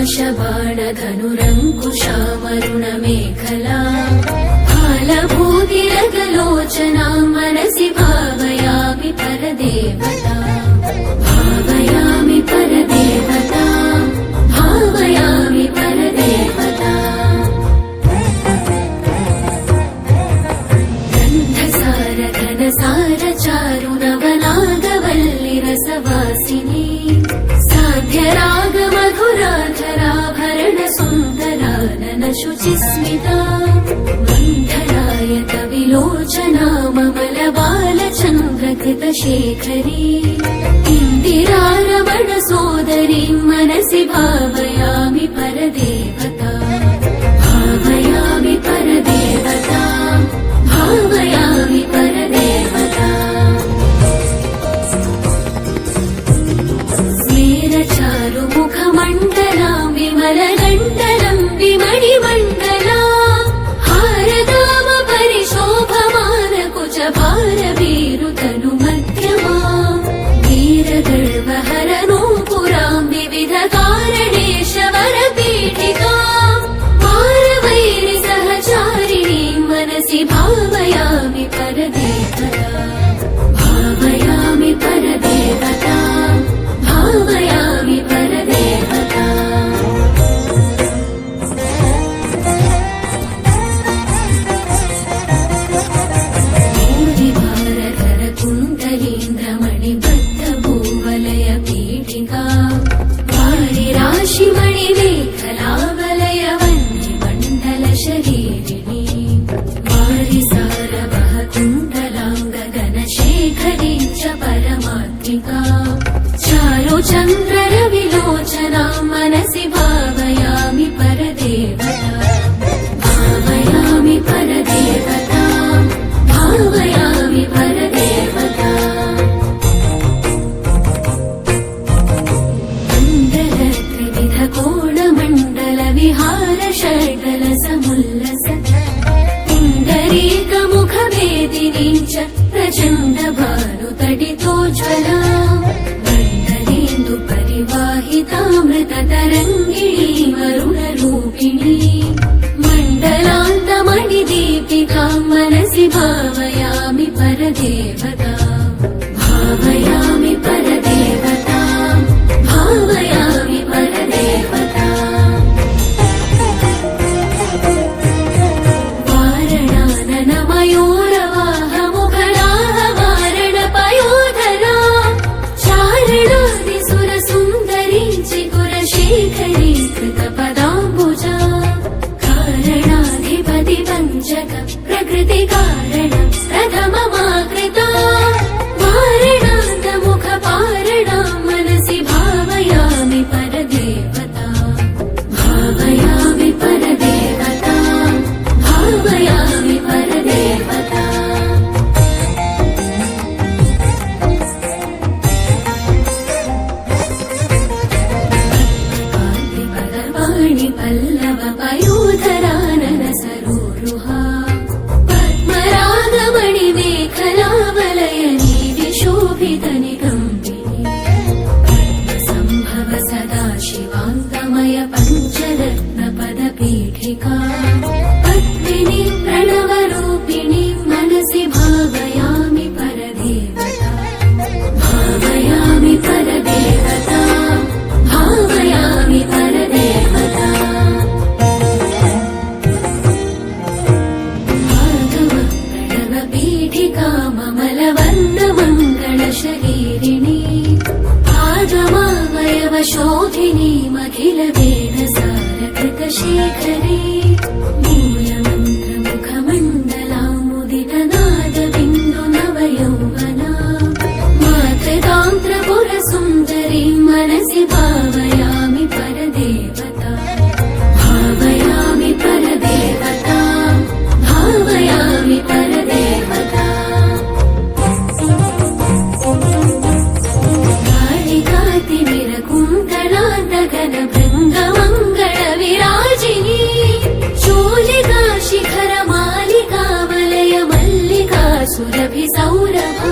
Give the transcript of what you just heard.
पाशबाणधनुरङ्कुशामरुणमेखला फालभूतिरगलोचना मनसि भावयामि परदेवता भावयामि परदेवता भावयामि परदेवता गन्धसार घनसार चारुनवनागवल्लिरसवासिनी साध्यराग मधुराधराभरण सुन्दरानन शुचिस्मिता मन्थरायत विलोचना ममलबालचन्द्रकृतशेखरी इन्दिरारमण सोदरी मनसि भावयामि परदेवता भावयामि परदेवता भावयामि परदेवता स्मेरचारुमुखमण्डलां विमलगण्डलं विमणिमण्डला हारदाम परिशोभमानकुचभारवीरुतनुमध्यमा वीरगर्वहरनूपुरां विविधकारणेशवरपीठिकां पारवैरिसहचारिणीं मनसि भावयामि परदेवता भावयामि परदेवता भावयामि परदेवता भूरिभारधरकुण्डलीन्द्रमणिबद्धभूवलय पीठिका वारिराशिमणिमेखलावलय वह्निमण्डलशरीरिणी वारिसारवः कुण्डलाङ्गगनशेखरी च परमात्मिका चारुचन्द्ररविलोचना मनसि भावयामि परदेवता भावयामि परदेवता भावयामि परदेवता मण्डलत्रिविधकोणमण्डलविहार षड्गलसमुल्लस पुण्डरीकमुखवेदिनी च प्रचण्डभानुतडितोज्ज्वला परिवाहितामृततरङ्गिणी वरुणरूपिणी मण्डलान्तमणिदीपिकां मनसि भावयामि परदेवता भावयामि परदेवता भावयामि परदेवता वारणाननमयूरवाहमुखराः वारणपयोधरा चारणादिसुरसुन्दरी चिकुरशेखरी कृतपदाम्बुजा कारणाधिपति पञ्चक प्रकृतिकारण प्रथममाकृता वारणान्तमुखपारणा मनसि भावयामि परदेवता भावयामि परदेवता भावयामि परदेवता कान्तिपदवाणि पल्लव पयोधरानन सरोरुहा पद्मरागमणिमेखलावलयनी विशोभितनिकम्बिनी पद्मसम्भव सदाशिवान्तमय पञ्चरत्नपदपीठिका पद्मिनी प्रणवरूपिणी मनसि भावयामि परदेवता भावयामि परदेवता भावयामि परदेवता पीठिका ममलवर्णमङ्गलशरीरिणी आगमावयवशोधिनी मखिलवेदसारकृतशेखरी मूलमन्त्रमुखमण्डलामुदितनादबिन्दुनवयौवना मातृतान्त्रपुरसुन्दरी मनसि भावयामि परदेवता भावयामि परदेवता भावयामि परदेवता कालिकातिमिरकुण्डलान्तघनभृङ्गमङ्गलविराजिनी चूलिका शिखरमालिकावलय मल्लिका सुरभिसौरभा